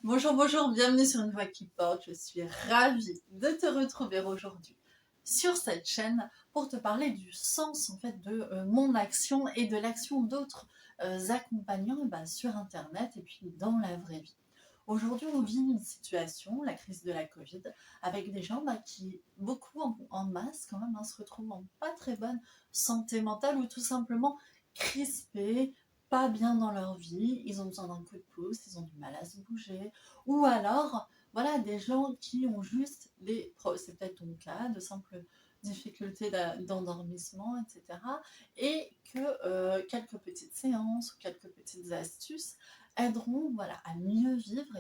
Bonjour, bonjour, bienvenue sur Une Voix qui porte. Je suis ravie de te retrouver aujourd'hui sur cette chaîne pour te parler du sens en fait de mon action et de l'action d'autres accompagnants sur Internet et puis dans la vraie vie. Aujourd'hui, on vit une situation, la crise de la Covid, avec des gens qui, beaucoup en masse quand même, se retrouvent en pas très bonne santé mentale ou tout simplement crispés, pas bien dans leur vie, ils ont besoin d'un coup de pouce, ils ont du mal à se bouger, ou alors, voilà, des gens qui ont juste c'est peut-être ton cas, de simples difficultés d'endormissement, etc. Et que quelques petites séances ou quelques petites astuces aideront voilà, à mieux vivre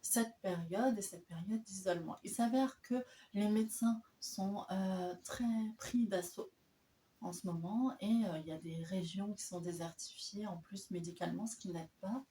cette période et cette période d'isolement. Il s'avère que les médecins sont très pris d'assaut en ce moment et il y a des régions qui sont désertifiées en plus médicalement, ce qui n'aide pas.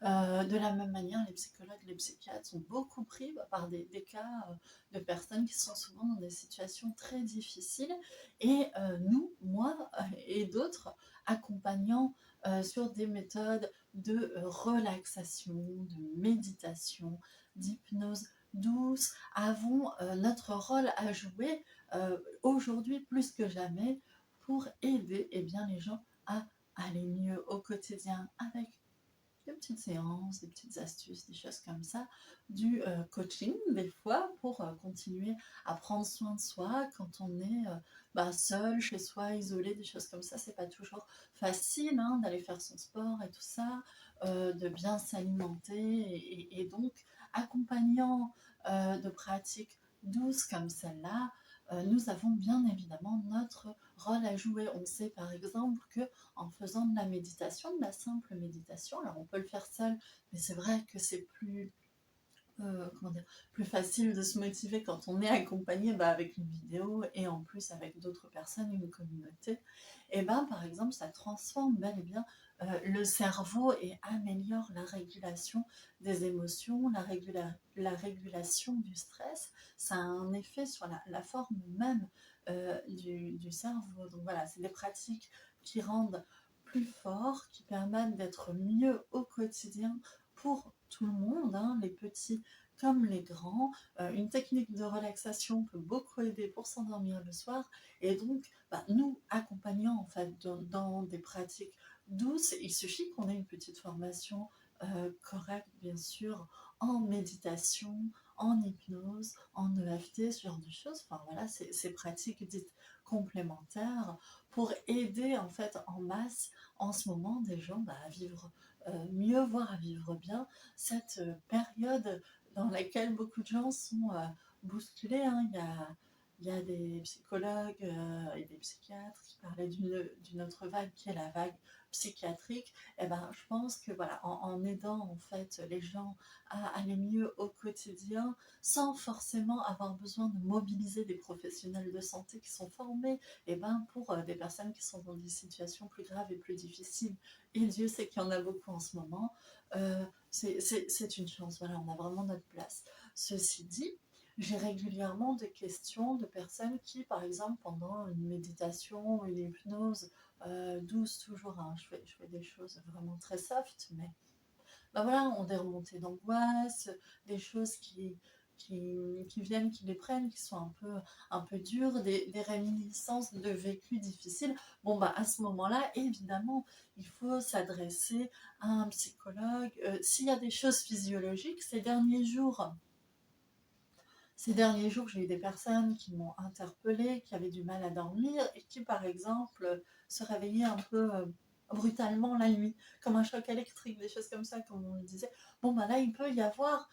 De la même manière, les psychologues, les psychiatres sont beaucoup pris par des cas de personnes qui sont souvent dans des situations très difficiles. Et nous, moi et d'autres, accompagnants sur des méthodes de relaxation, de méditation, d'hypnose douce, avons notre rôle à jouer aujourd'hui plus que jamais pour aider les gens à aller mieux au quotidien avec des petites séances, des petites astuces, des choses comme ça, du coaching des fois pour continuer à prendre soin de soi quand on est seul, chez soi, isolé, des choses comme ça. C'est pas toujours facile d'aller faire son sport et tout ça, de bien s'alimenter et donc accompagnant de pratiques douces comme celle-là, nous avons bien évidemment notre rôle à jouer. On sait par exemple que en faisant de la méditation, de la simple méditation. Alors on peut le faire seul, mais c'est vrai que c'est plus facile de se motiver quand on est accompagné avec une vidéo et en plus avec d'autres personnes, une communauté. Et par exemple, ça transforme bel et bien le cerveau et améliore la régulation des émotions, la régulation du stress. Ça a un effet sur la forme même du cerveau. Donc voilà, c'est des pratiques qui rendent plus fort, qui permettent d'être mieux au quotidien pour tout le monde, les petits comme les grands. Une technique de relaxation peut beaucoup aider pour s'endormir le soir. Et donc, nous accompagnant en fait dans des pratiques douces, il suffit qu'on ait une petite formation correcte, bien sûr, en méditation, en hypnose, en EFT, ce genre de choses. Enfin voilà, ces pratiques dites complémentaires pour aider en fait en masse en ce moment des gens à vivre mieux, voire à vivre bien cette période dans laquelle beaucoup de gens sont bousculés. Il y a des psychologues et des psychiatres qui parlaient d'une autre vague qui est la vague psychiatrique. Et je pense que voilà, en aidant en fait les gens à aller mieux au quotidien, sans forcément avoir besoin de mobiliser des professionnels de santé qui sont formés pour des personnes qui sont dans des situations plus graves et plus difficiles. Et Dieu sait qu'il y en a beaucoup en ce moment. C'est une chance, voilà, on a vraiment notre place. Ceci dit, j'ai régulièrement des questions de personnes qui, par exemple, pendant une méditation, une hypnose douce toujours, je fais des choses vraiment très soft, mais voilà, ont des remontées d'angoisse, des choses qui viennent, qui les prennent, qui sont un peu dures, des réminiscences de vécu difficiles. À ce moment-là, évidemment, il faut s'adresser à un psychologue. S'il y a des choses physiologiques, ces derniers jours, j'ai eu des personnes qui m'ont interpellée, qui avaient du mal à dormir et qui, par exemple, se réveillaient un peu brutalement la nuit, comme un choc électrique, des choses comme ça, comme on le disait. Là, il peut y avoir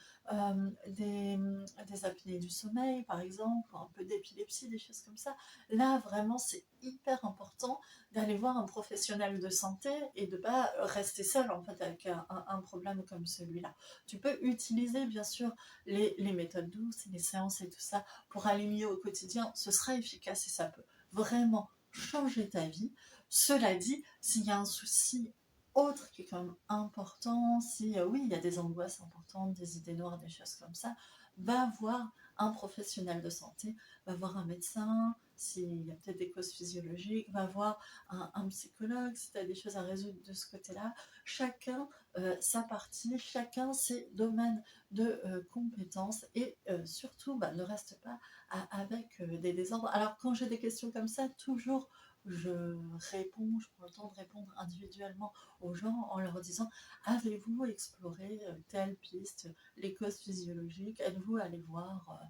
des apnées du sommeil, par exemple, un peu d'épilepsie, des choses comme ça. Là, vraiment, c'est hyper important d'aller voir un professionnel de santé et de ne pas rester seul, en fait, avec un problème comme celui-là. Tu peux utiliser, bien sûr, les méthodes douces, les séances et tout ça pour aller mieux au quotidien, ce sera efficace et ça peut vraiment changer ta vie. Cela dit, s'il y a un souci autre qui est quand même important, si oui, il y a des angoisses importantes, des idées noires, des choses comme ça, va voir un professionnel de santé, va voir un médecin, s'il y a peut-être des causes physiologiques, va voir un psychologue si tu as des choses à résoudre de ce côté-là. Chacun sa partie, chacun ses domaines de compétences et surtout ne reste pas avec des désordres. Alors quand j'ai des questions comme ça, toujours je réponds, je prends le temps de répondre individuellement aux gens en leur disant: avez-vous exploré telle piste, les causes physiologiques, êtes-vous allé voir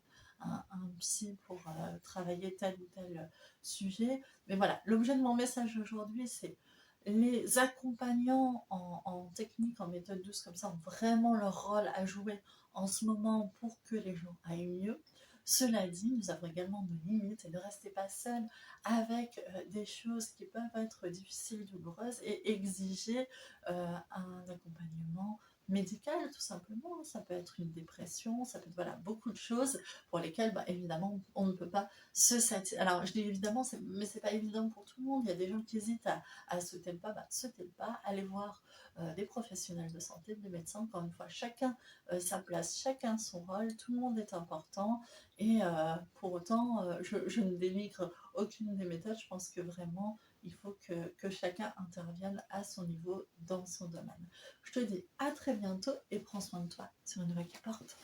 un psy pour travailler tel ou tel sujet. Mais voilà, l'objet de mon message aujourd'hui, c'est les accompagnants en technique, en méthode douce comme ça, ont vraiment leur rôle à jouer en ce moment pour que les gens aillent mieux. Cela dit, nous avons également nos limites et ne restez pas seul avec des choses qui peuvent être difficiles, douloureuses et exiger un accompagnement médical tout simplement. Ça peut être une dépression, ça peut être voilà, beaucoup de choses pour lesquelles évidemment on ne peut pas se satisfaire. Alors je dis évidemment, mais c'est pas évident pour tout le monde. Il y a des gens qui hésitent à sauter le pas, sautez le pas, allez voir des professionnels de santé, des médecins. Encore une fois, chacun sa place, chacun son rôle, tout le monde est important et pour autant je ne dénigre aucune des méthodes. Je pense que vraiment il faut que chacun intervienne à son niveau dans son domaine. Je te dis à très bientôt et prends soin de toi sur une voie qui porte.